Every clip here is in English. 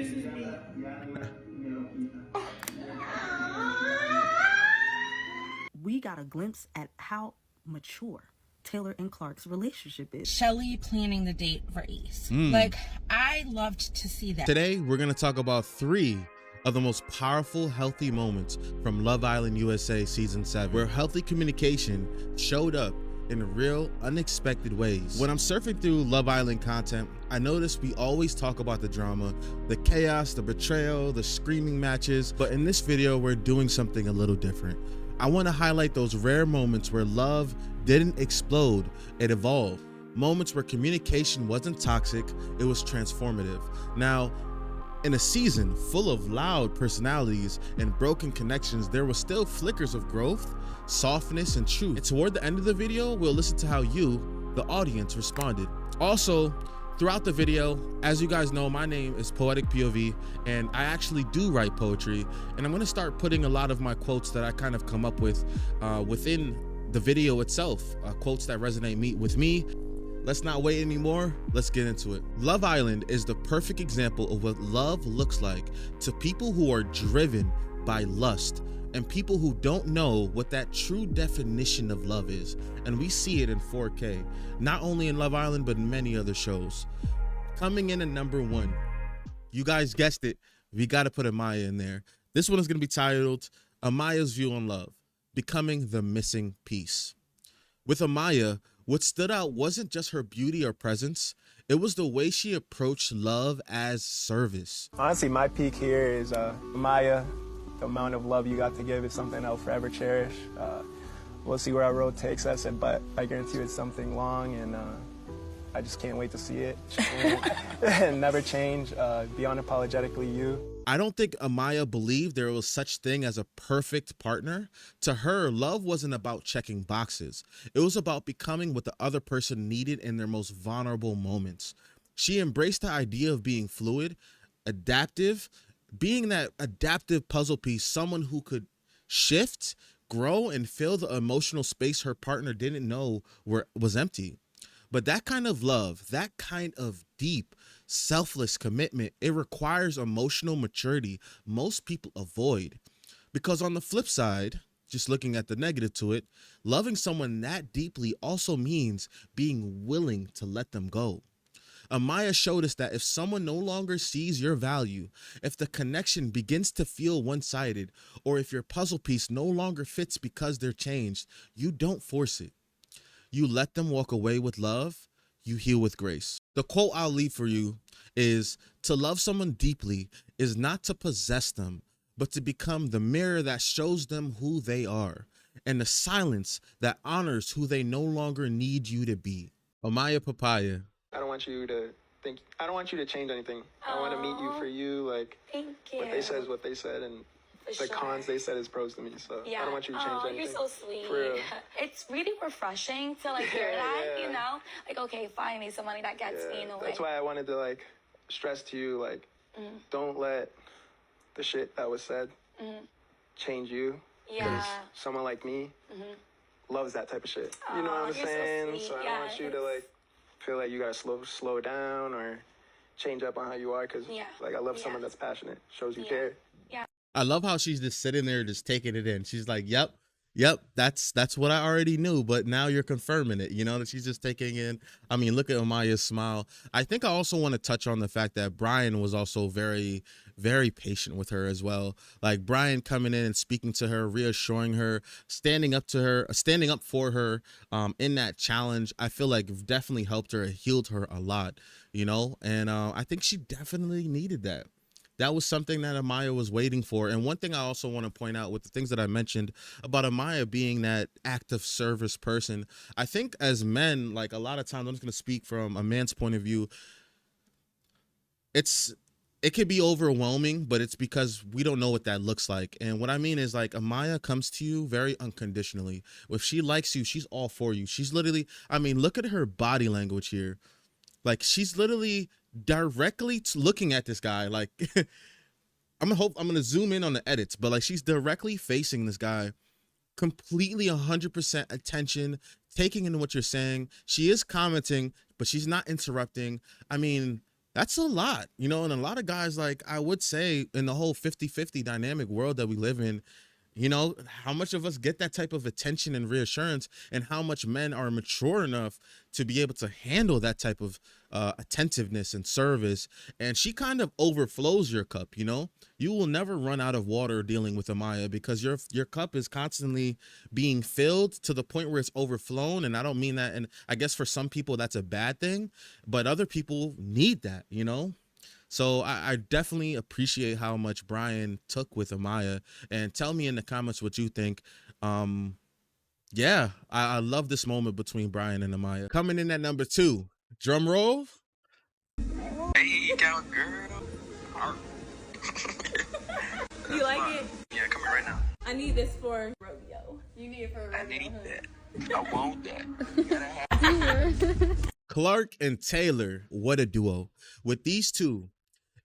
This is me. We got a glimpse at how mature Taylor and Clark's relationship is. Shelly planning the date for Ace. Like, I loved to see that. Today, we're going to talk about 3 of the most powerful, healthy moments from Love Island USA Season 7, where healthy communication showed up in real, unexpected ways. When I'm surfing through Love Island content, I notice we always talk about the drama, the chaos, the betrayal, the screaming matches, but in this video, we're doing something a little different. I want to highlight those rare moments where love didn't explode, it evolved. Moments where communication wasn't toxic, it was transformative. Now, in a season full of loud personalities and broken connections, there was still flickers of growth, softness, and truth. And toward the end of the video, we'll listen to how you, the audience, responded. Also, throughout the video, as you guys know, my name is PoeticPOV, and I actually do write poetry, and I'm gonna start putting a lot of my quotes that I kind of come up with within the video itself, quotes that resonate with me. Let's not wait anymore, let's get into it. Love Island is the perfect example of what love looks like to people who are driven by lust and people who don't know what that true definition of love is. And we see it in 4K, not only in Love Island, but in many other shows. Coming in at number 1, you guys guessed it, we gotta put Amaya in there. This one is gonna be titled, Amaya's View on Love, Becoming the Missing Piece. With Amaya, what stood out wasn't just her beauty or presence, it was the way she approached love as service. Honestly, my peak here is Amaya. The amount of love you got to give is something I'll forever cherish. We'll see where our road takes us, but I guarantee you it's something long, and I just can't wait to see it and never change. Be unapologetically you. I don't think Amaya believed there was such thing as a perfect partner. To her, love wasn't about checking boxes. It was about becoming what the other person needed in their most vulnerable moments. She embraced the idea of being fluid, adaptive, being that adaptive puzzle piece, someone who could shift, grow, and fill the emotional space her partner didn't know was empty. But that kind of love, that kind of deep, selfless commitment, it requires emotional maturity most people avoid. Because on the flip side, just looking at the negative to it, loving someone that deeply also means being willing to let them go. Amaya showed us that if someone no longer sees your value, if the connection begins to feel one-sided, or if your puzzle piece no longer fits because they're changed, you don't force it. You let them walk away with love, you heal with grace. The quote I'll leave for you is, to love someone deeply is not to possess them, but to become the mirror that shows them who they are, and the silence that honors who they no longer need you to be. Amaya Papaya. I don't want you to think. I don't want you to change anything. I want to meet you for you. Like, Thank you. what they said is what they said, and the cons they said is pros to me. So Yeah. I don't want you to change anything. You're so sweet. For real. It's really refreshing to like hear that, Yeah. you know? Like, okay, finally somebody that gets me in a way. That's why I wanted to like stress to you, like, don't let the shit that was said change you. Yeah. 'Cause someone like me loves that type of shit. You know what I'm you're so saying? sweet. So I don't want you to like feel like you gotta slow down or change up on how you are. Cause like I love someone that's passionate, shows you care. I love how she's just sitting there just taking it in. She's like, yep, that's what I already knew, but now you're confirming it, you know, that she's just taking in. I mean, look at Amaya's smile. I think I also want to touch on the fact that Brian was also very, very patient with her as well. Like Brian coming in and speaking to her, reassuring her, standing up for her in that challenge. I feel like definitely helped her, healed her a lot, you know, and I think she definitely needed that. That was something that Amaya was waiting for. And one thing I also want to point out with the things that I mentioned about Amaya being that active service person, I think as men, like a lot of times, I'm just going to speak from a man's point of view, it could be overwhelming, but it's because we don't know what that looks like. And what I mean is like Amaya comes to you very unconditionally. If she likes you, she's all for you. She's literally, I mean, look at her body language here. Like she's literally directly looking at this guy. Like I'm gonna zoom in on the edits, but like she's directly facing this guy, completely 100% attention, taking in what you're saying. She is commenting, but she's not interrupting. I mean, That's a lot, you know, and a lot of guys, like, I would say in the whole 50-50 dynamic world that we live in, you know, how much of us get that type of attention and reassurance, and how much men are mature enough to be able to handle that type of attentiveness and service. And she kind of overflows your cup, you know. You will never run out of water dealing with Amaya, because your cup is constantly being filled to the point where it's overflown. And I don't mean that, and I guess for some people that's a bad thing, but other people need that, you know. So I definitely appreciate how much Brian took with Amaya. And tell me in the comments what you think. Yeah, I love this moment between Brian and Amaya. Coming in at number 2, drum roll. There you go, girl. You like it? Yeah, come here right now. I need this for rodeo. You need it for rodeo. I need that. I want that. You gotta have Clark and Taylor, what a duo. With these two,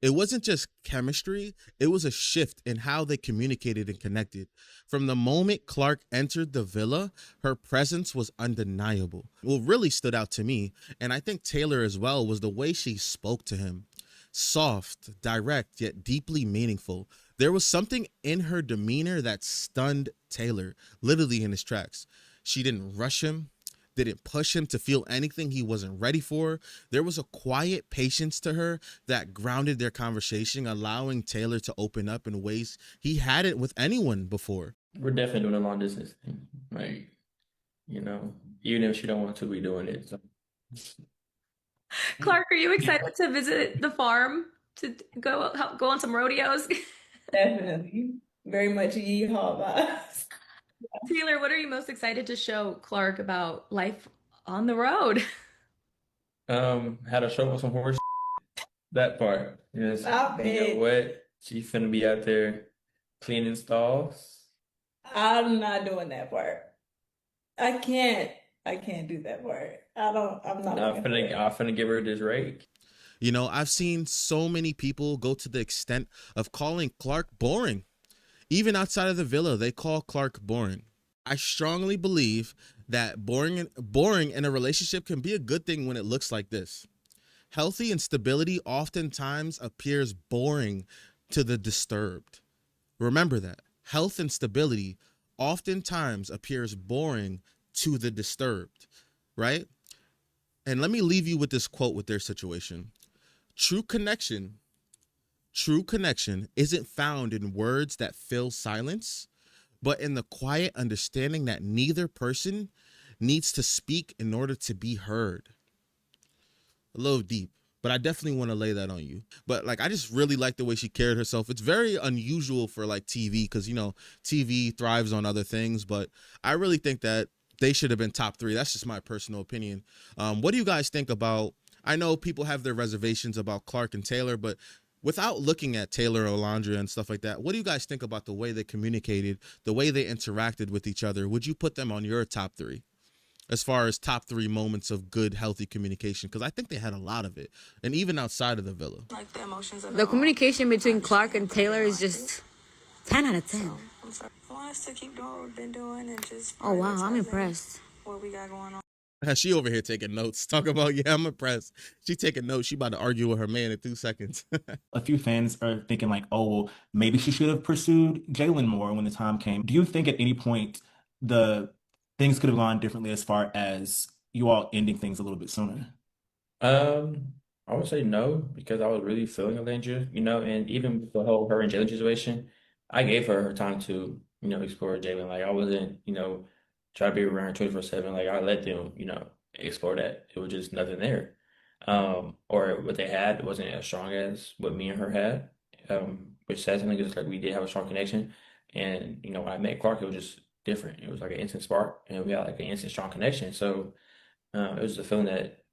it wasn't just chemistry, it was a shift in how they communicated and connected. From the moment Clark entered the villa, her presence was undeniable. What really stood out to me, and I think Taylor as well, was the way she spoke to him. Soft, direct, yet deeply meaningful. There was something in her demeanor that stunned Taylor, literally in his tracks. She didn't rush him, didn't push him to feel anything he wasn't ready for. There was a quiet patience to her that grounded their conversation, allowing Taylor to open up in ways he hadn't with anyone before. We're definitely doing a long distance thing. Like, you know, even if she don't want to, we doing it. So. Clark, are you excited to visit the farm to go on some rodeos? Definitely. Very much yeehaw vibes. Taylor, what are you most excited to show Clark about life on the road? How to show up some horse. That part. Yes. Stop You it. know what? She finna be out there cleaning stalls. I'm not doing that part. I can't do that part. I'm not. I'm looking for it. finna give her this rake. You know, I've seen so many people go to the extent of calling Clark boring. Even outside of the villa, they call Clark boring. I strongly believe that boring in a relationship can be a good thing when it looks like this. Healthy instability oftentimes appears boring to the disturbed. Remember that. Health and stability oftentimes appears boring to the disturbed, right? And let me leave you with this quote with their situation. True connection isn't found in words that fill silence, but in the quiet understanding that neither person needs to speak in order to be heard. A little deep, but I definitely want to lay that on you. But like, I just really like the way she carried herself. It's very unusual for like TV, because, you know, TV thrives on other things, but I really think that they should have been top 3. That's just my personal opinion. What do you guys think about, I know people have their reservations about Clark and Taylor, but without looking at Taylor or Alondra and stuff like that, what do you guys think about the way they communicated, the way they interacted with each other? Would you put them on your top 3 as far as top 3 moments of good, healthy communication? Because I think they had a lot of it, and even outside of the villa. Like the emotions of The communication between Clark and Taylor is just 10 out of 10. I want us to keep doing what we've been doing and just. Oh, wow, I'm impressed. What we got going on. She over here taking notes. Talk about, yeah, I'm impressed. She taking notes. She about to argue with her man in 2 seconds. A few fans are thinking like, oh, well, maybe she should have pursued Jalen more when the time came. Do you think at any point the things could have gone differently as far as you all ending things a little bit sooner? I would say no, because I was really feeling Alondra, you know, and even with the whole her and Jalen situation, I gave her time to, you know, explore Jalen. Like, I wasn't, you know, try to be around 24/7. Like, I let them, you know, explore that. It was just nothing there. Or what they had wasn't as strong as what me and her had. Which says something, because like we did have a strong connection. And, you know, when I met Clark, it was just different. It was like an instant spark, and we had like an instant strong connection. So it was a feeling that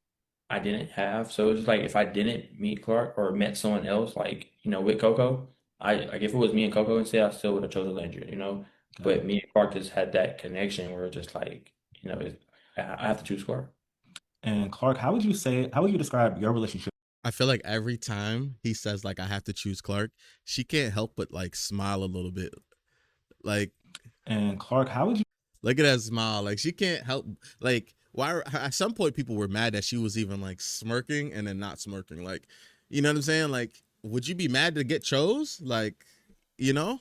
I didn't have. So it was like, if I didn't meet Clark or met someone else, like, you know, with Coco, like if it was me and Coco instead, I still would have chosen Landry, you know. But me and Clark just had that connection where it's just like, you know, I have to choose Clark. And Clark, how would you describe your relationship? I feel like every time he says like, I have to choose Clark, she can't help but like smile a little bit. Like, and Clark, how would you look at that smile? Like, she can't help, like, why at some point people were mad that she was even like smirking and then not smirking. Like, You know what I'm saying? Like, would you be mad to get chose? Like, you know?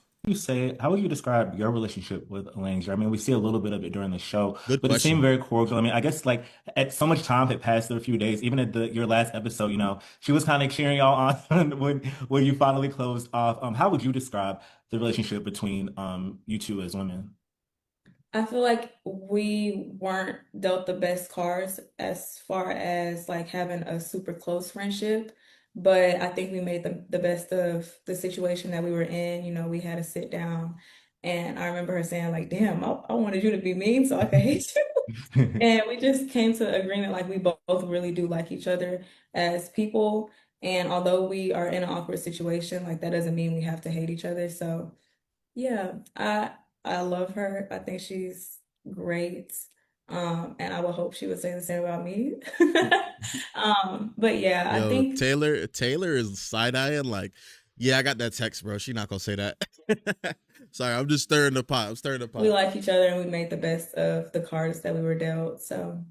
How would you describe your relationship with Elanger? I mean, we see a little bit of it during the show, Good but it seemed question. very cordial. I mean, I guess like at so much time had passed through a few days, even at your last episode, she was kind of cheering y'all on when you finally closed off. How would you describe the relationship between you two as women? I feel like we weren't dealt the best cards as far as like having a super close friendship, but I think we made the best of the situation that we were in. We had to sit down, and I remember her saying like, "Damn, I wanted you to be mean so I could hate you." And we just came to agreement like we both really do like each other as people. And although we are in an awkward situation, like that doesn't mean we have to hate each other. So yeah, I love her. I think she's great. And I would hope she would say the same about me. But yeah, I Yo, think Taylor is side-eyeing like, yeah, I got that text, bro. She not gonna say that. Sorry, I'm just stirring the pot. I'm stirring the pot. we like each other and we made the best of the cards that we were dealt. So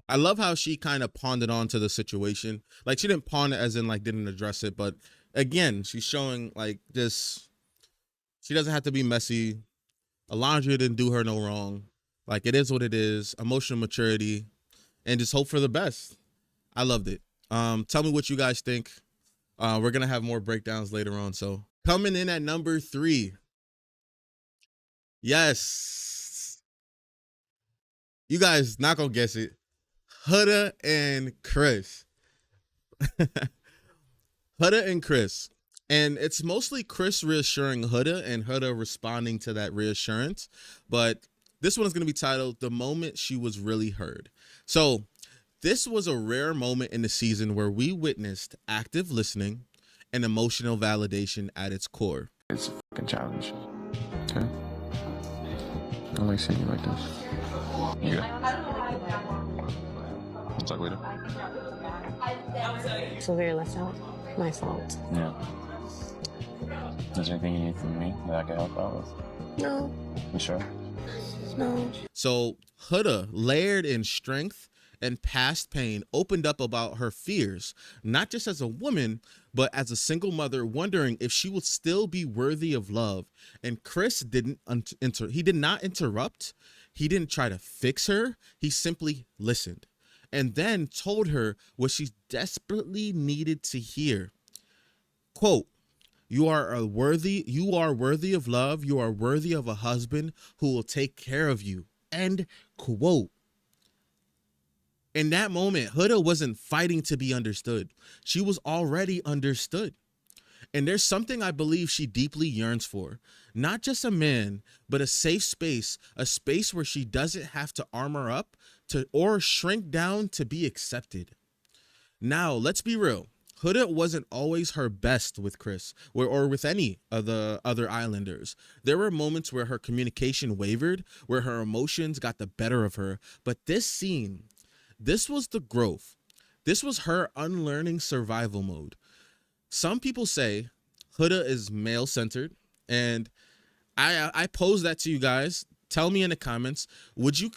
I love how she kind of pawned it onto the situation. Like, she didn't pawn it as in like didn't address it, but again, she's showing like this. She doesn't have to be messy. Alondra didn't do her no wrong. Like, it is what it is. Emotional maturity, and just hope for the best. I loved it. Tell me what you guys think. We're gonna have more breakdowns later on. So coming in at number 3. Yes. You guys not gonna guess it. Hua and Chris. Hua and Chris. And it's mostly Chris reassuring Hua and Hua responding to that reassurance. But this one is going to be titled The Moment She Was Really Heard. So this was a rare moment in the season where we witnessed active listening and emotional validation at its core. It's a fucking challenge. Okay? I don't like seeing you like this. Yeah. We'll talk later. So very left out. My fault. Yeah. Is there anything you need from me that I can help out with? No. You sure? No. So Hua, layered in strength and past pain, opened up about her fears, not just as a woman, but as a single mother, wondering if she would still be worthy of love. And Chris did not interrupt. He didn't try to fix her. He simply listened and then told her what she desperately needed to hear. Quote, You are worthy of love. You are worthy of a husband who will take care of you. End quote. In that moment, Hua wasn't fighting to be understood. She was already understood. And there's something I believe she deeply yearns for. Not just a man, but a safe space, a space where she doesn't have to armor up or shrink down to be accepted. Now, let's be real. Hua wasn't always her best with Chris or with any of the other Islanders. There were moments where her communication wavered, where her emotions got the better of her. But this scene, this was the growth. This was her unlearning survival mode. Some people say Hua is male-centered, and I pose that to you guys. Tell me in the comments, would you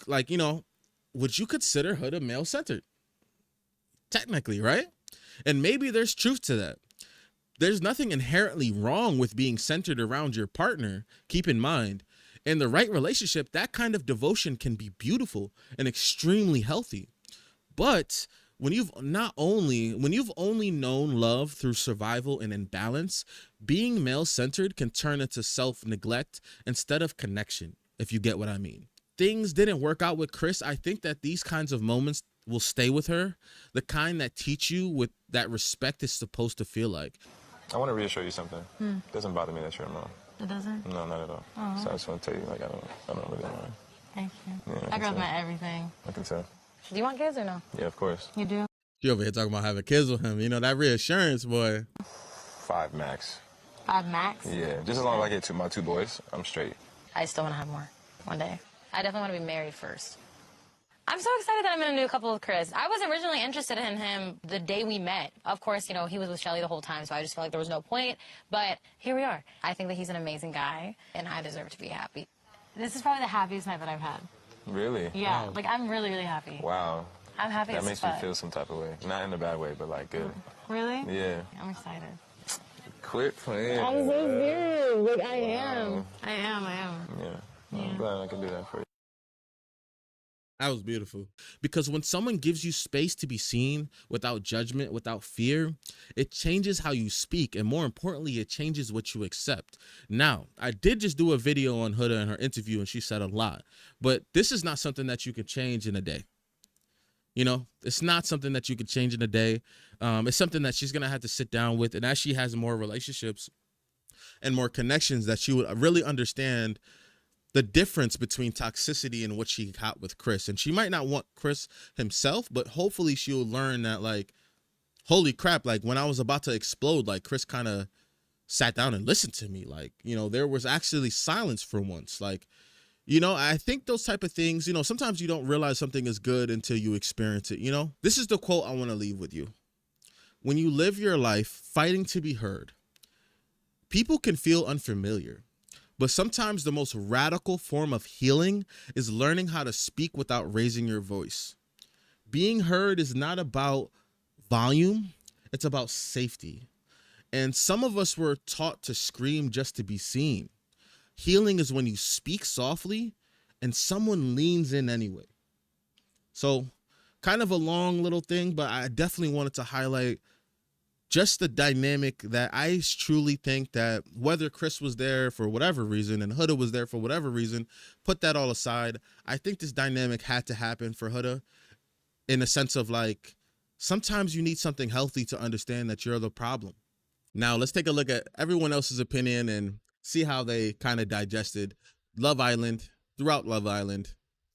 consider Hua male-centered? Technically, right? And maybe there's truth to that. There's nothing inherently wrong with being centered around your partner. Keep in mind, in the right relationship, that kind of devotion can be beautiful and extremely healthy. But when you've only known love through survival and imbalance, being male-centered can turn into self-neglect instead of connection, if you get what I mean. Things didn't work out with Chris. I think that these kinds of moments will stay with her, the kind that teach you what that respect is supposed to feel like. I want to reassure you something. It doesn't bother me that you're a mom. It doesn't? No, not at all. Oh. So I just want to tell you, like, I don't really mind. Thank you. Yeah, That girl's meant everything. I can tell. Do you want kids or no? Yeah, of course. You do? She over here talking about having kids with him. You know, that reassurance, boy. 5 max. 5 max? Yeah, just as long as I get my 2 boys, I'm straight. I still want to have more one day. I definitely want to be married first. I'm so excited that I'm in a new couple with Chris. I was originally interested in him the day we met. Of course, he was with Shelly the whole time, so I just felt like there was no point. But here we are. I think that he's an amazing guy, and I deserve to be happy. This is probably the happiest night that I've had. Really? Yeah, wow. Like I'm really, really happy. Wow. I'm happy That as makes me fuck. feel some type of way. Not in a bad way, but like good. Really? Yeah. I'm excited. Quit playing. I'm so serious. Like, I Wow. am. Yeah. Well, Yeah. I'm glad I can do that for you. That was beautiful. Because when someone gives you space to be seen without judgment, without fear, it changes how you speak. And more importantly, it changes what you accept. Now, I did just do a video on Huda in her interview, and she said a lot. But this is not something that you can change in a day. You know, it's not something that you could change in a day. It's something that she's going to have to sit down with. And as she has more relationships and more connections, that she would really understand the difference between toxicity and what she got with Chris. And she might not want Chris himself, but hopefully she'll learn that, like, holy crap, like when I was about to explode, like Chris kind of sat down and listened to me. Like, you know, there was actually silence for once. Like, you know, I think those type of things, you know, sometimes you don't realize something is good until you experience it, you know? This is the quote I want to leave with you. When you live your life fighting to be heard, people can feel unfamiliar. But sometimes the most radical form of healing is learning how to speak without raising your voice. Being heard is not about volume, it's about safety. And some of us were taught to scream just to be seen. Healing is when you speak softly and someone leans in anyway. So, kind of a long little thing, but I definitely wanted to highlight just the dynamic that I truly think that whether Chris was there for whatever reason and Huda was there for whatever reason, put that all aside, I think this dynamic had to happen for Huda in a sense of like, sometimes you need something healthy to understand that you're the problem. Now let's take a look at everyone else's opinion and see how they kind of digested Love Island, throughout Love Island,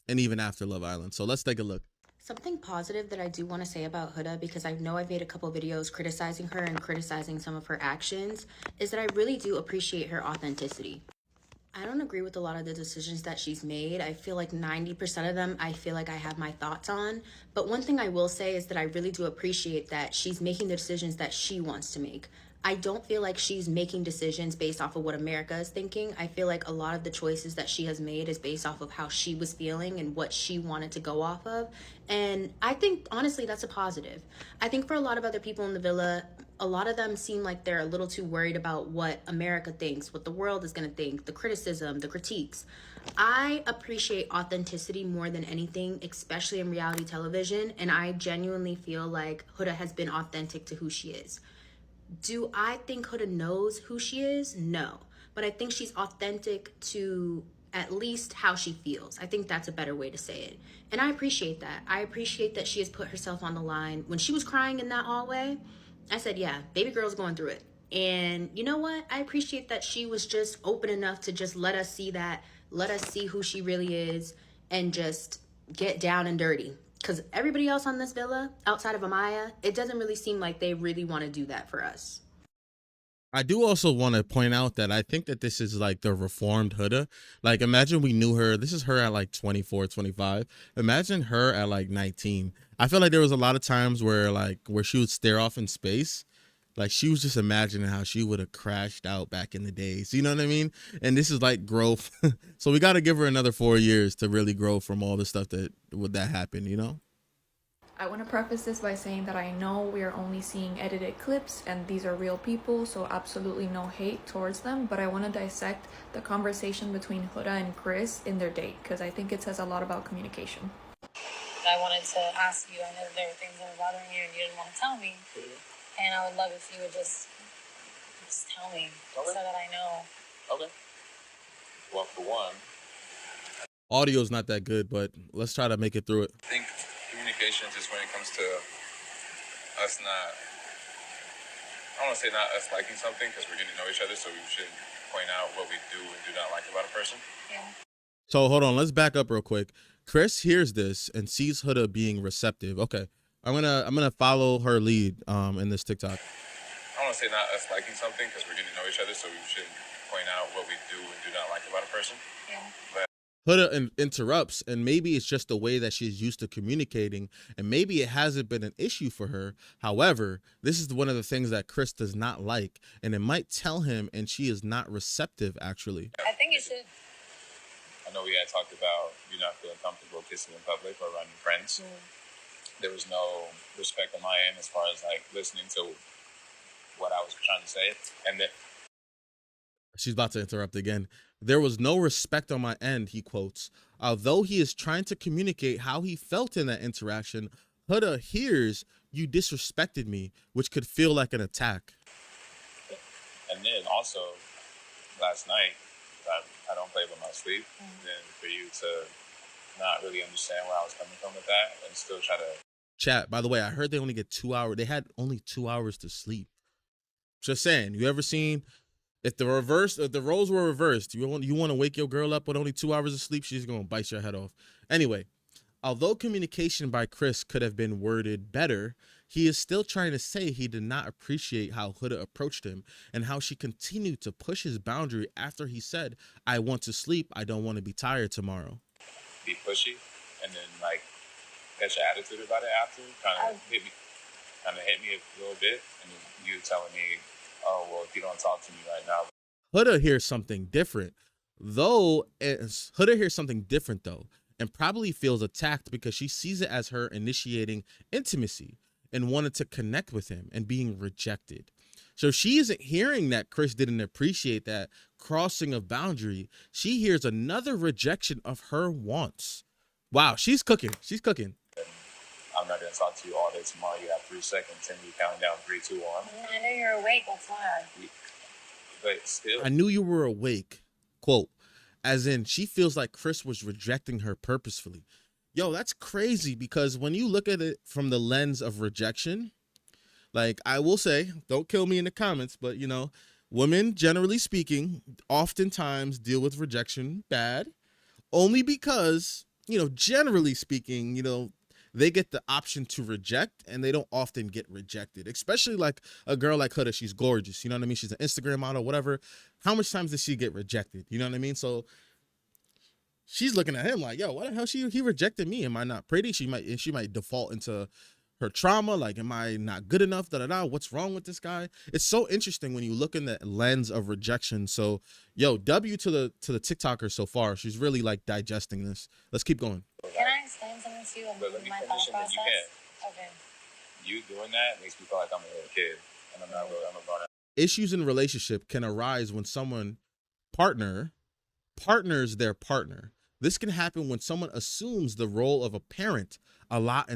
and even after Love Island. So let's take a look. Something positive that I do want to say about Huda, because I know I've made a couple videos criticizing her and criticizing some of her actions, is that I really do appreciate her authenticity. I don't agree with a lot of the decisions that she's made. I feel like 90% of them, I feel like I have my thoughts on. But one thing I will say is that I really do appreciate that she's making the decisions that she wants to make. I don't feel like she's making decisions based off of what America is thinking. I feel like a lot of the choices that she has made is based off of how she was feeling and what she wanted to go off of. And I think, honestly, that's a positive. I think for a lot of other people in the villa, a lot of them seem like they're a little too worried about what America thinks, what the world is going to think, the criticism, the critiques. I appreciate authenticity more than anything, especially in reality television. And I genuinely feel like Huda has been authentic to who she is. Do I think Huda knows who she is? No. But I think she's authentic to at least how she feels. I think that's a better way to say it. And I appreciate that. I appreciate that she has put herself on the line. When she was crying in that hallway, I said, yeah, baby girl's going through it. And you know what? I appreciate that she was just open enough to just let us see that, let us see who she really is, and just get down and dirty. Because everybody else on this villa, outside of Amaya, it doesn't really seem like they really want to do that for us. I do also want to point out that I think that this is like the reformed Huda. Like, imagine we knew her. This is her at like 24, 25. Imagine her at like 19. I feel like there was a lot of times where she would stare off in space. Like, she was just imagining how she would have crashed out back in the days. You know what I mean? And this is like growth. So we got to give her another 4 years to really grow from all the stuff that happened, you know? I want to preface this by saying that I know we are only seeing edited clips and these are real people, so absolutely no hate towards them, but I want to dissect the conversation between Huda and Chris in their date because I think it says a lot about communication. I wanted to ask you, I know that there were things that were bothering you and you didn't want to tell me. And I would love if you would just tell me so that I know. Okay. Well, for one, Audio's not that good, but let's try to make it through it. I think communication, just when it comes to us not, I don't want to say not us liking something because we're getting to know each other, so we should point out what we do and do not like about a person. Yeah. So hold on, let's back up real quick. Chris hears this and sees Huda being receptive. Okay, I'm gonna follow her lead in this TikTok. I don't want to say not us liking something because we're getting to know each other, so we should point out what we do and do not like about a person. Yeah. But Huda interrupts, and maybe it's just the way that she's used to communicating, and maybe it hasn't been an issue for her. However, this is one of the things that Chris does not like, and it might tell him, and she is not receptive, actually. I think you should. I know we had talked about you not feeling comfortable kissing in public or around your friends. there was no respect on my end as far as like listening to what I was trying to say. And then she's about to interrupt again. There was no respect on my end, he quotes. Although he is trying to communicate how he felt in that interaction, Huda hears you disrespected me, which could feel like an attack. And then also last night, I don't play with my sleep. Then for you to not really understand where I was coming from with that and still try to. Chat, by the way, I heard they only get 2 hours. They had only 2 hours to sleep. Just saying, you ever seen if the roles were reversed, you want to wake your girl up with only 2 hours of sleep, she's going to bite your head off. Anyway, although communication by Chris could have been worded better, he is still trying to say he did not appreciate how Huda approached him and how she continued to push his boundary after he said, I want to sleep. I don't want to be tired tomorrow. Be pushy and then like catch your attitude about it after. Kind of hit me a little bit. And then you telling me, oh, well, if you don't talk to me right now. Huda hears something different, though. Huda hears something different, though, and probably feels attacked because she sees it as her initiating intimacy and wanted to connect with him and being rejected. So she isn't hearing that Chris didn't appreciate that crossing of boundary. She hears another rejection of her wants. Wow, she's cooking. She's cooking. I'm not going to talk to you all day tomorrow. You have 3 seconds and you count down 3, 2, 1. I know you're awake, that's why. But still. I knew you were awake. Quote, as in she feels like Chris was rejecting her purposefully. Yo, that's crazy because when you look at it from the lens of rejection, like I will say, don't kill me in the comments, but you know, women, generally speaking, oftentimes deal with rejection bad only because, you know, generally speaking, you know, they get the option to reject and they don't often get rejected, especially like a girl like Huda. She's gorgeous. You know what I mean? She's an Instagram model, whatever. How much times does she get rejected? You know what I mean? So she's looking at him like, yo, what the hell? He rejected me. Am I not pretty? She might default into her trauma. Like, am I not good enough? What's wrong with this guy? It's so interesting when you look in the lens of rejection. So, yo, W to the TikToker so far. She's really like digesting this. Let's keep going. Can I explain something to you about my thought process? Okay. You doing that makes me feel like I'm a little kid, and I'm a grown up. Issues in a relationship can arise when someone partners their partner. This can happen when someone assumes the role of a parent a lot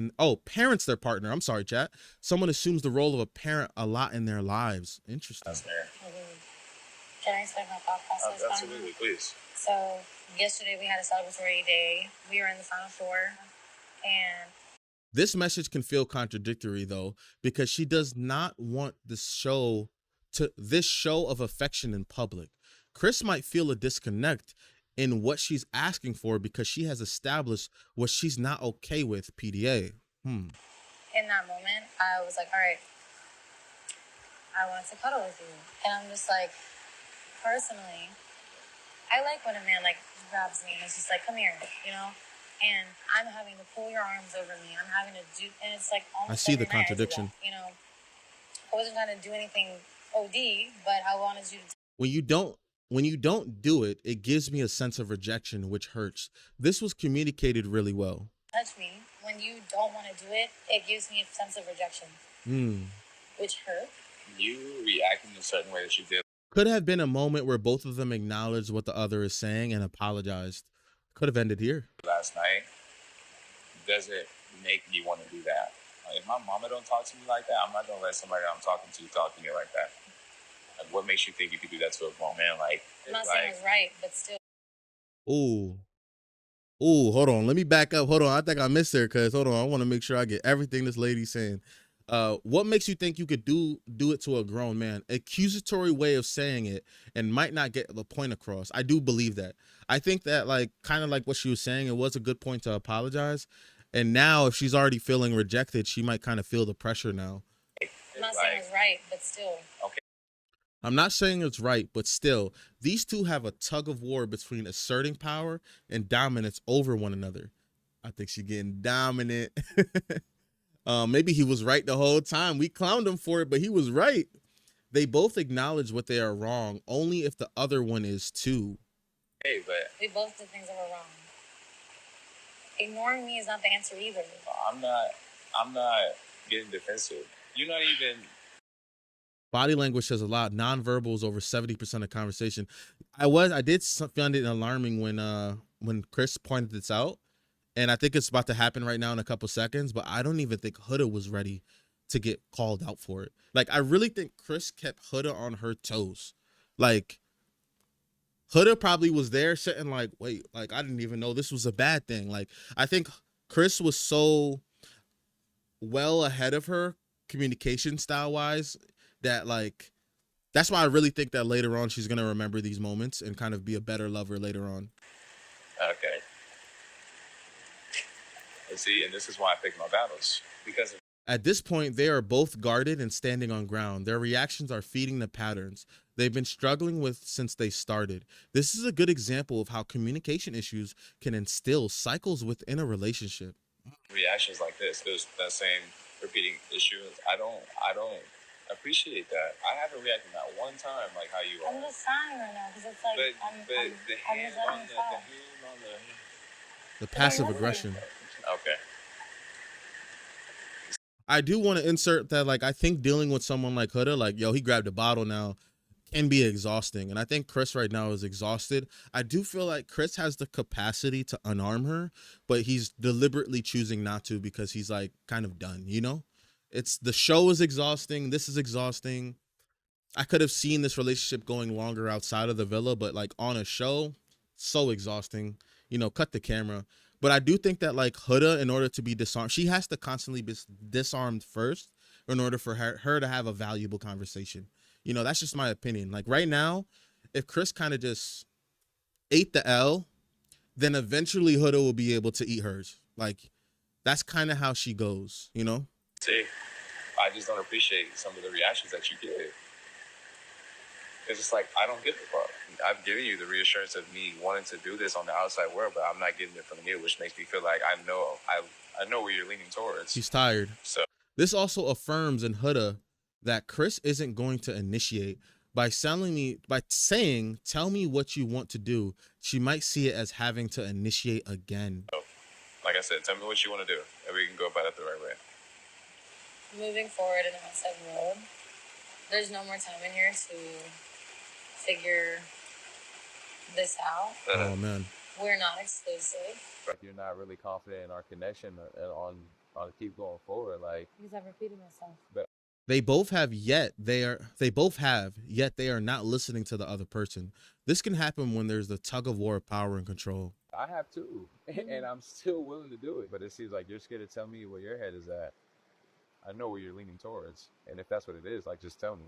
parents their partner. I'm sorry, chat. Someone assumes the role of a parent a lot in their lives. Interesting. That's fair. Can I explain my thought process? Absolutely, please. So yesterday we had a celebratory day. We were in the Final Four, and this message can feel contradictory though, because she does not want this show of affection in public. Chris might feel a disconnect in what she's asking for because she has established what she's not okay with. PDA. In that moment, I was like, all right, I want to cuddle with you. And I'm just like, personally, I like when a man like grabs me and it's just like, come here, you know? And I'm having to pull your arms over me. I'm having to do, and it's like almost I see the every night I do contradiction. that, you know, I wasn't trying to do anything OD, but I wanted you to. When you don't do it, it gives me a sense of rejection, which hurts. This was communicated really well. Touch me. When you don't want to do it, it gives me a sense of rejection, which hurt. You reacting in a certain way that you did. Could have been a moment where both of them acknowledged what the other is saying and apologized. Could have ended here. Last night doesn't make me want to do that. Like, if my mama don't talk to me like that, I'm not gonna let somebody I'm talking to talk to me like that. Like, what makes you think you could do that to a grown man? Like, I'm not saying it's right, but still. Ooh, hold on. Let me back up. Hold on. I think I missed her because hold on. I want to make sure I get everything this lady's saying. What makes you think you could do it to a grown man? Accusatory way of saying it and might not get the point across. I do believe that. I think that like kind of like what she was saying, it was a good point to apologize. And now if she's already feeling rejected, she might kind of feel the pressure now. I'm not saying it's right, but still. Okay. I'm not saying it's right, but still, these two have a tug of war between asserting power and dominance over one another. I think she's getting dominant. Maybe he was right the whole time. We clowned him for it, but he was right. They both acknowledge what they are wrong, only if the other one is too. Hey, but We both did things that were wrong. Ignoring me is not the answer either. I'm not I'm not getting defensive. You're not even. Body language says a lot. Nonverbals over 70% of conversation. I did find it alarming when Chris pointed this out, and I think it's about to happen right now in a couple seconds. But I don't even think Huda was ready to get called out for it. Like, I really think Chris kept Huda on her toes. Like, Huda probably was there sitting like, wait, like, I didn't even know this was a bad thing. Like, I think Chris was so well ahead of her communication style wise that, like, that's why I really think that later on she's gonna remember these moments and kind of be a better lover later on. Okay. And see, and this is why I pick my battles, because of. At this point, they are both guarded and standing on ground. Their reactions are feeding the patterns they've been struggling with since they started. This is a good example of how communication issues can instill cycles within a relationship. Reactions like this, there's that same repeating issue. I don't appreciate that. I haven't reacted not one time like how you are. I'm just sighing right now because it's like the hand on The passive aggression. Okay. I do want to insert that, like, I think dealing with someone like Huda, like, yo, he grabbed a bottle now, can be exhausting. And I think Chris right now is exhausted. I do feel like Chris has the capacity to unarm her, but he's deliberately choosing not to because he's, like, kind of done, you know? It's the show is exhausting. This is exhausting. I could have seen this relationship going longer outside of the villa, but, like, on a show, so exhausting. You know, cut the camera. But I do think that, like, Huda, in order to be disarmed, she has to constantly be disarmed first in order for her to have a valuable conversation. You know, that's just my opinion. Like, right now, if Chris kind of just ate the L, then eventually Huda will be able to eat hers. Like, that's kind of how she goes, you know? See, I just don't appreciate some of the reactions that you give. It's just like, I don't get the fuck. I've given you the reassurance of me wanting to do this on the outside world, but I'm not getting it from you, which makes me feel like I know where you're leaning towards. She's tired. So this also affirms in Huda that Chris isn't going to initiate by saying, tell me what you want to do. She might see it as having to initiate again. Like I said, tell me what you want to do, and we can go about it the right way. moving forward in the outside world. There's no more time in here to figure this out. Oh man. We're not exclusive. You're not really confident in our connection and on keep going forward, like. Because I've repeated myself. But They both have, yet they are not listening to the other person. This can happen when there's the tug of war of power and control. I have too, and I'm still willing to do it. But it seems like you're scared to tell me where your head is at. I know where you're leaning towards, and if that's what it is, like, just tell me.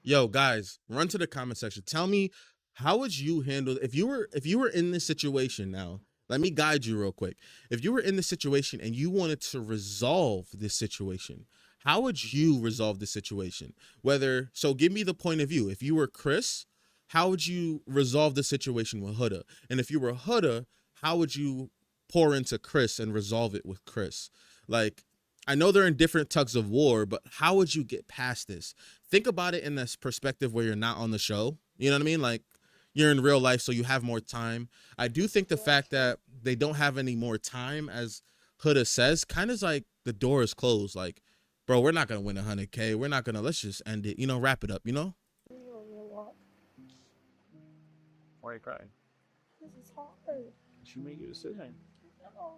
Yo, guys, run to the comment section. Tell me, how would you handle if you were in this situation now? Let me guide you real quick. If you were in this situation and you wanted to resolve this situation, how would you resolve this situation? So give me the point of view. If you were Chris, how would you resolve the situation with Huda? And if you were Huda, how would you pour into Chris and resolve it with Chris? Like, I know they're in different tugs of war, but how would you get past this? Think about it in this perspective where you're not on the show. You know what I mean? Like, you're in real life, so you have more time. I do think the fact that they don't have any more time, as Huda says, kind of is like the door is closed. Like, bro, we're not going to win 100K. We're not going to, let's just end it, you know, wrap it up, you know? Why are you crying? This is hard. She made you a decision. No.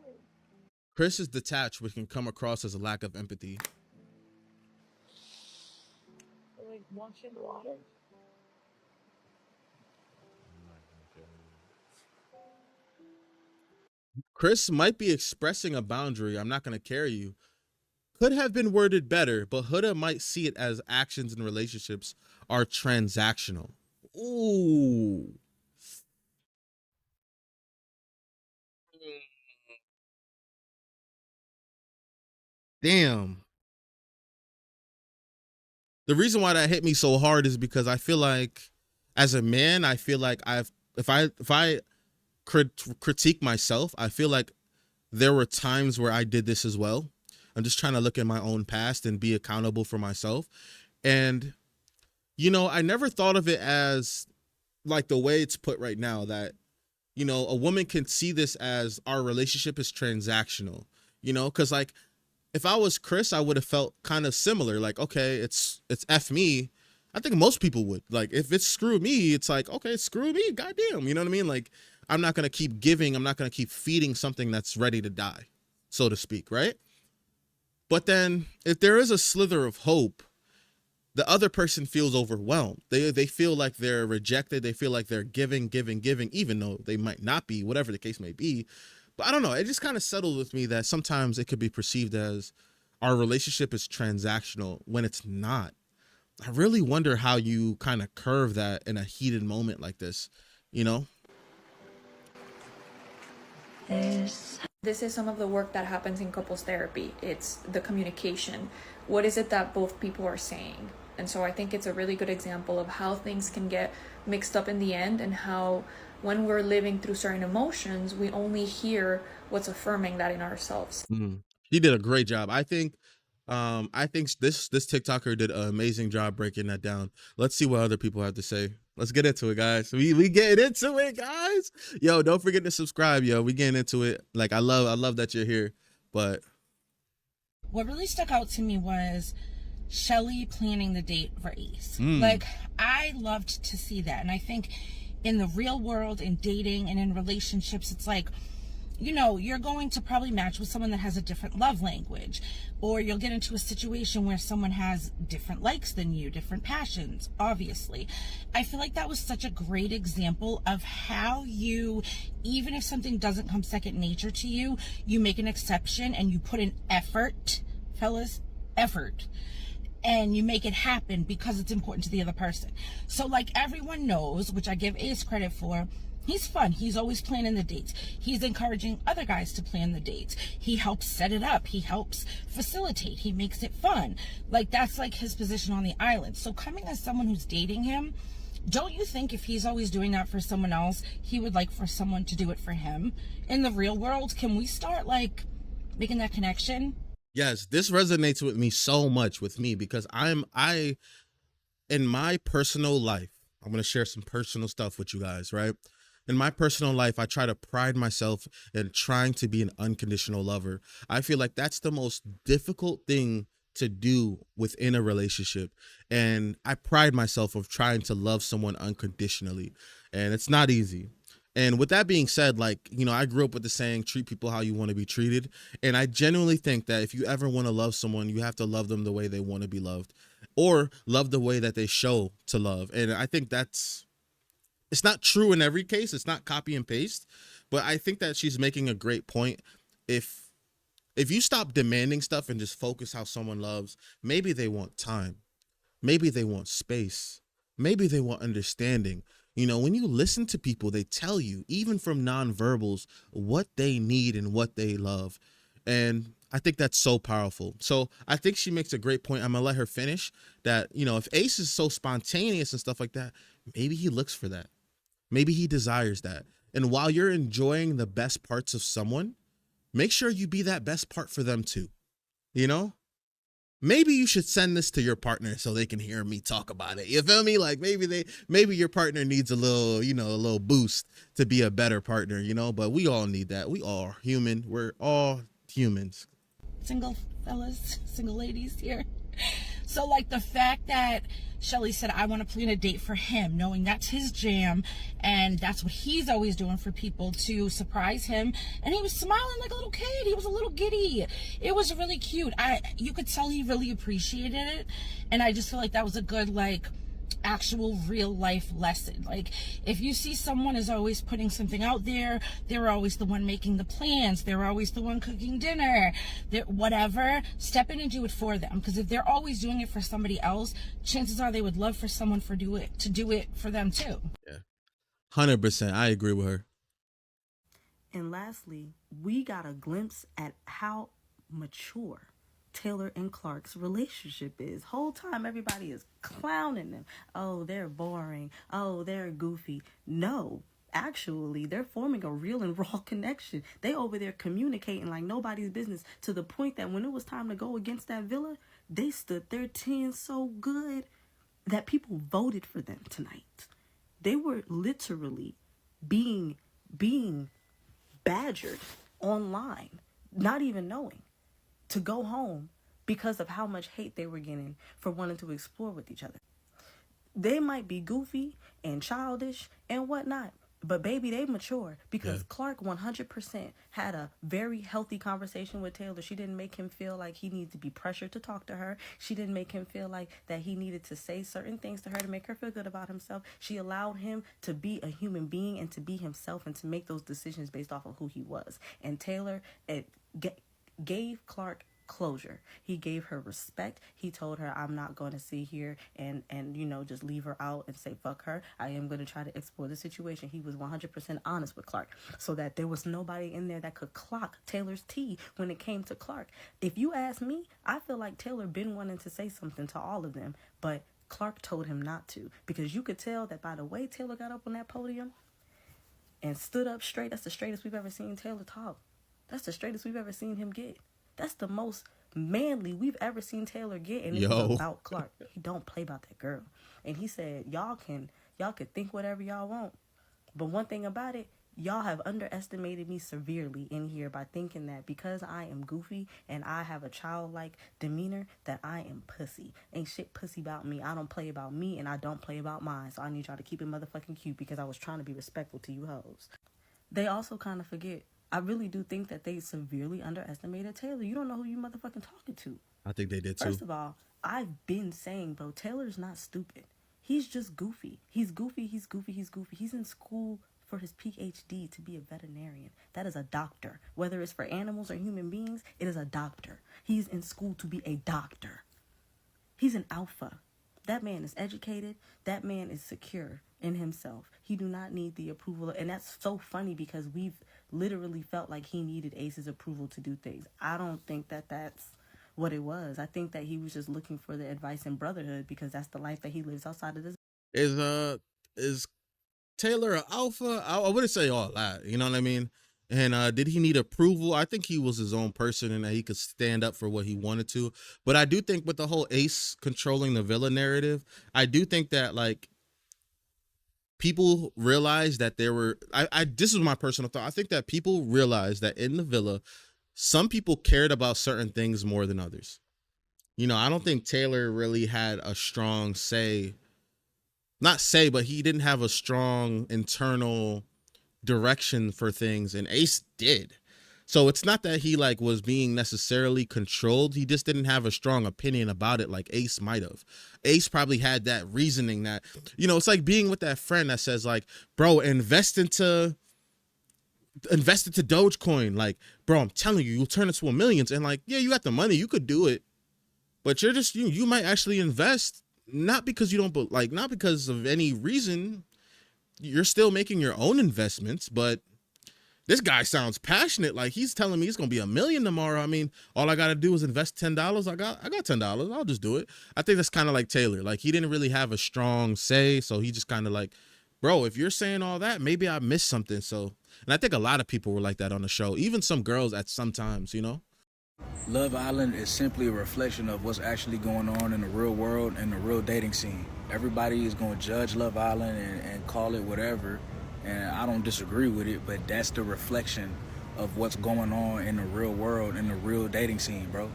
Chris is detached, which can come across as a lack of empathy. Like watching the water. Chris might be expressing a boundary. I'm not going to carry you. Could have been worded better, but Huda might see it as actions in relationships are transactional. Ooh. Damn. The reason why that hit me so hard is because I feel like, as a man, I feel like if I critique myself, I feel like there were times where I did this as well. I'm just trying to look at my own past and be accountable for myself. And, you know, I never thought of it as like the way it's put right now, that you know, a woman can see this as our relationship is transactional, you know, because like if I was Chris, I would have felt kind of similar. Like, okay, it's F me. I think most people would. Like, if it's screw me, it's like, okay, screw me, goddamn. You know what I mean? Like, I'm not gonna keep giving, I'm not gonna keep feeding something that's ready to die, so to speak, right? But then if there is a slither of hope, the other person feels overwhelmed. They feel like they're rejected. They feel like they're giving, even though they might not be, whatever the case may be. But I don't know. It just kind of settled with me that sometimes it could be perceived as our relationship is transactional when it's not. I really wonder how you kind of curve that in a heated moment like this, you know? This is some of the work that happens in couples therapy. It's the communication. What is it that both people are saying? And so I think it's a really good example of how things can get mixed up in the end, and how when we're living through certain emotions, we only hear what's affirming that in ourselves. He did a great job. I think this TikToker did an amazing job breaking that down. Let's see what other people have to say. Let's get into it, guys. We getting into it, guys. Yo, don't forget to subscribe, yo. We getting into it. Like, I love that you're here. But what really stuck out to me was Shelly planning the date for Ace. Mm. Like, I loved to see that. And I think in the real world, in dating and in relationships, it's like, you know, you're going to probably match with someone that has a different love language, or you'll get into a situation where someone has different likes than you, different passions, obviously. I feel like that was such a great example of how you, even if something doesn't come second nature to you, you make an exception and you put in effort, fellas, effort. And you make it happen because it's important to the other person. So like everyone knows, which I give Ace credit for, he's fun. He's always planning the dates. He's encouraging other guys to plan the dates. He helps set it up. He helps facilitate. He makes it fun. Like, that's like his position on the island. So coming as someone who's dating him, don't you think if he's always doing that for someone else, he would like for someone to do it for him? In the real world, can we start like making that connection? yes, this resonates with me so much with me because in my personal life, I'm going to share some personal stuff with you guys, right? In my personal life, I try to pride myself in trying to be an unconditional lover. I feel like that's the most difficult thing to do within a relationship. And I pride myself of trying to love someone unconditionally. And it's not easy. And with that being said, like, you know, I grew up with the saying, treat people how you want to be treated. And I genuinely think that if you ever want to love someone, you have to love them the way they want to be loved, or love the way that they show to love. And I think it's not true in every case. It's not copy and paste, but I think that she's making a great point. If you stop demanding stuff and just focus how someone loves, maybe they want time. Maybe they want space. Maybe they want understanding. You know, when you listen to people, they tell you, even from nonverbals, what they need and what they love. And I think that's so powerful. So I think she makes a great point. I'm going to let her finish that, you know, if Ace is so spontaneous and stuff like that, maybe he looks for that. Maybe he desires that. And while you're enjoying the best parts of someone, make sure you be that best part for them too. You know? Maybe you should send this to your partner so they can hear me talk about it. You feel me? Like maybe your partner needs a little, you know, a little boost to be a better partner, you know, but we all need that. We are human. We're all humans. Single fellas, single ladies here. So like the fact that Shelly said, I want to plan a date for him, knowing that's his jam and that's what he's always doing for people to surprise him. And he was smiling like a little kid. He was a little giddy. It was really cute. You could tell he really appreciated it. And I just feel like that was a good, like, actual real life lesson. Like, if you see someone is always putting something out there, they're always the one making the plans, they're always the one cooking dinner, whatever, step in and do it for them. Because if they're always doing it for somebody else, chances are they would love for someone to do it for them too. Yeah, 100%. I agree with her. And lastly, we got a glimpse at how mature Taylor and Clark's relationship is. Whole time everybody is clowning them. Oh, they're boring. Oh, they're goofy. No, actually, they're forming a real and raw connection. They over there communicating like nobody's business, to the point that when it was time to go against that villa, they stood their 10 so good that people voted for them tonight. They were literally being being badgered online, not even knowing, to go home because of how much hate they were getting for wanting to explore with each other. They might be goofy and childish and whatnot, but baby, they mature, because Clark 100% had a very healthy conversation with Taylor. She didn't make him feel like he needed to be pressured to talk to her. She didn't make him feel like that he needed to say certain things to her to make her feel good about himself. She allowed him to be a human being and to be himself and to make those decisions based off of who he was. And Taylor gave Clark closure. He gave her respect. He told her, I'm not going to sit here and just leave her out and say fuck her. I am going to try to explore the situation. He was 100% honest with Clark, so that there was nobody in there that could clock Taylor's tea when it came to Clark. If you ask me, I feel like Taylor been wanting to say something to all of them, but Clark told him not to, because you could tell that by the way Taylor got up on that podium and stood up straight. That's the straightest we've ever seen Taylor talk. That's the straightest we've ever seen him get. That's the most manly we've ever seen Taylor get, and it was about Clark. He don't play about that girl. And he said, y'all can think whatever y'all want, but one thing about it, y'all have underestimated me severely in here by thinking that because I am goofy and I have a childlike demeanor, that I am pussy. Ain't shit pussy about me. I don't play about me, and I don't play about mine. So I need y'all to keep it motherfucking cute, because I was trying to be respectful to you hoes. They also kind of forget, I really do think that they severely underestimated Taylor. You don't know who you motherfucking talking to. I think they did too. First of all, I've been saying, bro, Taylor's not stupid. He's just goofy. He's goofy. He's in school for his PhD to be a veterinarian. That is a doctor. Whether it's for animals or human beings, it is a doctor. He's in school to be a doctor. He's an alpha. That man is educated. That man is secure in himself. He do not need the approval. And that's so funny, because we've literally felt like he needed Ace's approval to do things. I don't think that that's what it was. I think that he was just looking for the advice and brotherhood, because that's the life that he lives outside of this. Is Taylor an alpha? I wouldn't say all that. You know what I mean? And did he need approval? I think he was his own person and that he could stand up for what he wanted to. But I do think with the whole Ace controlling the villa narrative, I do think that like people realized that there were, this is my personal thought. I think that people realized that in the villa, some people cared about certain things more than others. You know, I don't think Taylor really had a strong but he didn't have a strong internal direction for things, and Ace did. So it's not that he like was being necessarily controlled. He just didn't have a strong opinion about it like Ace might have. Ace probably had that reasoning that, you know, it's like being with that friend that says like, bro, invest into Dogecoin. Like, bro, I'm telling you, you'll turn into a millions. And like, yeah, you got the money, you could do it, but you're just, you might actually invest, not because you don't, like, not because of any reason. You're still making your own investments, but this guy sounds passionate. Like he's telling me it's going to be $1 million tomorrow. I mean, all I got to do is invest $10. I got $10. I'll just do it. I think that's kind of like Taylor. Like he didn't really have a strong say. So he just kind of like, bro, if you're saying all that, maybe I missed something. So, and I think a lot of people were like that on the show, even some girls at some times, you know? Love Island is simply a reflection of what's actually going on in the real world and the real dating scene. Everybody is going to judge Love Island and call it whatever, and I don't disagree with it, but that's the reflection of what's going on in the real world and the real dating scene, bro.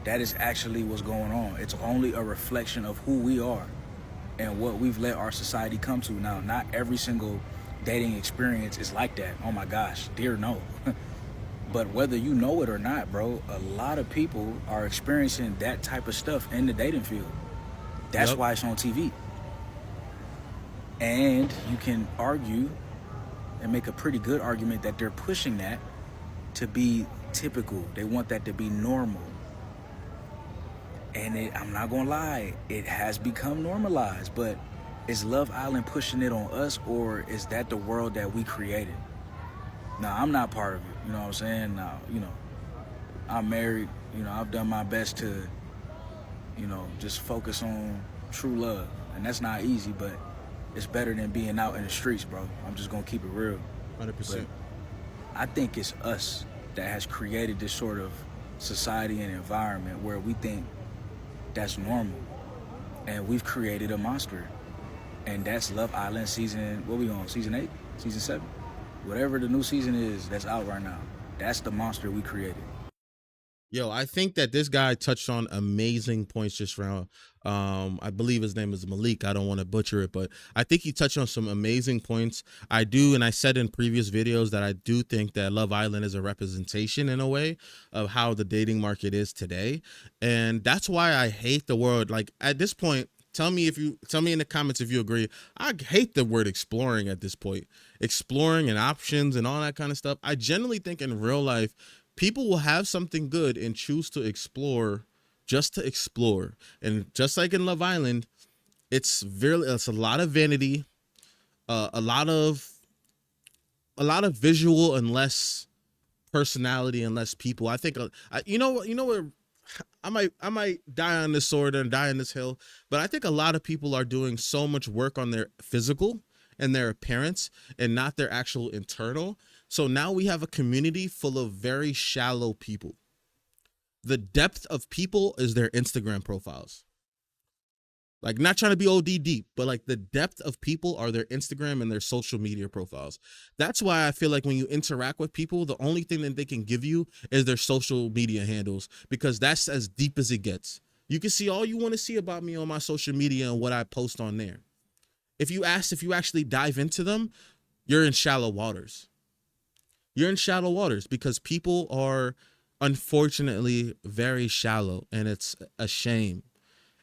That is actually what's going on. It's only a reflection of who we are and what we've let our society come to. Now, not every single dating experience is like that. Oh my gosh, dear no. But whether you know it or not, bro, a lot of people are experiencing that type of stuff in the dating field. That's why it's on TV. And you can argue and make a pretty good argument that they're pushing that to be typical. They want that to be normal. And I'm not gonna lie, it has become normalized, but is Love Island pushing it on us, or is that the world that we created? Now, I'm not part of it, you know what I'm saying? Now, you know, I'm married, you know, I've done my best to, you know, just focus on true love. And that's not easy, but it's better than being out in the streets, bro. I'm just gonna keep it real. 100%. But I think it's us that has created this sort of society and environment where we think that's normal. And we've created a monster. And that's Love Island season, what we on, season 8? Season 7? Whatever the new season is that's out right now, that's the monster we created. Yo, I think that this guy touched on amazing points just around. I believe his name is Malik. I don't want to butcher it, but I think he touched on some amazing points. I do, and I said in previous videos that I do think that Love Island is a representation in a way of how the dating market is today. And that's why I hate the word. Like at this point, tell me in the comments if you agree. I hate the word exploring at this point. Exploring and options and all that kind of stuff. I generally think in real life, people will have something good and choose to explore just to explore. And just like in Love Island, it's a lot of vanity, a lot of visual and less personality and less people. I think you know what, I might die on this sword and die on this hill, but I think a lot of people are doing so much work on their physical and their appearance and not their actual internal. So now we have a community full of very shallow people. The depth of people is their Instagram profiles. Like, not trying to be OD deep, but like the depth of people are their Instagram and their social media profiles. That's why I feel like when you interact with people, the only thing that they can give you is their social media handles, because that's as deep as it gets. You can see all you want to see about me on my social media and what I post on there. If you actually dive into them, you're in shallow waters. You're in shallow waters because people are unfortunately very shallow, and it's a shame.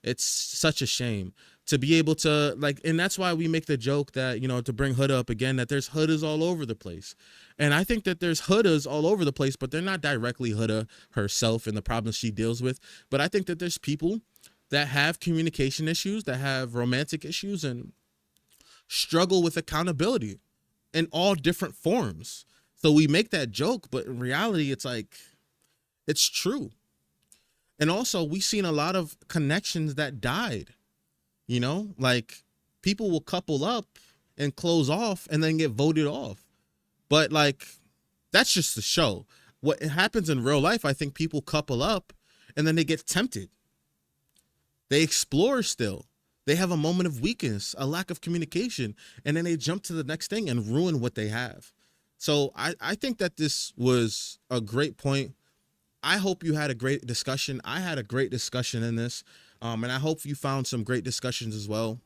It's such a shame to be able to like, and that's why we make the joke that, you know, to bring Huda up again, that there's Hudas all over the place. And I think that there's Hudas all over the place, but they're not directly Huda herself and the problems she deals with. But I think that there's people that have communication issues, that have romantic issues, and struggle with accountability in all different forms. So we make that joke, but in reality, it's like, it's true. And also, we've seen a lot of connections that died, you know, like people will couple up and close off and then get voted off. But like, that's just the show. What happens in real life, I think people couple up and then they get tempted. They explore still. They have a moment of weakness, a lack of communication, and then they jump to the next thing and ruin what they have. So I think that this was a great point. I hope you had a great discussion. I had a great discussion in this, and I hope you found some great discussions as well.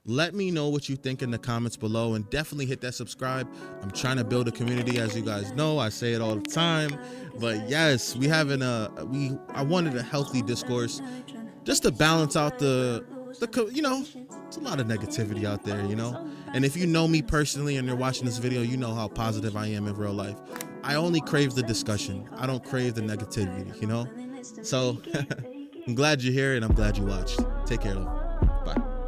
Let me know what you think in the comments below, and definitely hit that subscribe. I'm trying to build a community, as you guys know. I say it all the time, but yes, I wanted a healthy discourse just to balance out the you know, it's a lot of negativity out there, you know. And if you know me personally and you're watching this video, you know how positive I am in real life. I only crave the discussion. I don't crave the negativity, you know. So I'm glad you're here and I'm glad you watched. Take care, love. Bye.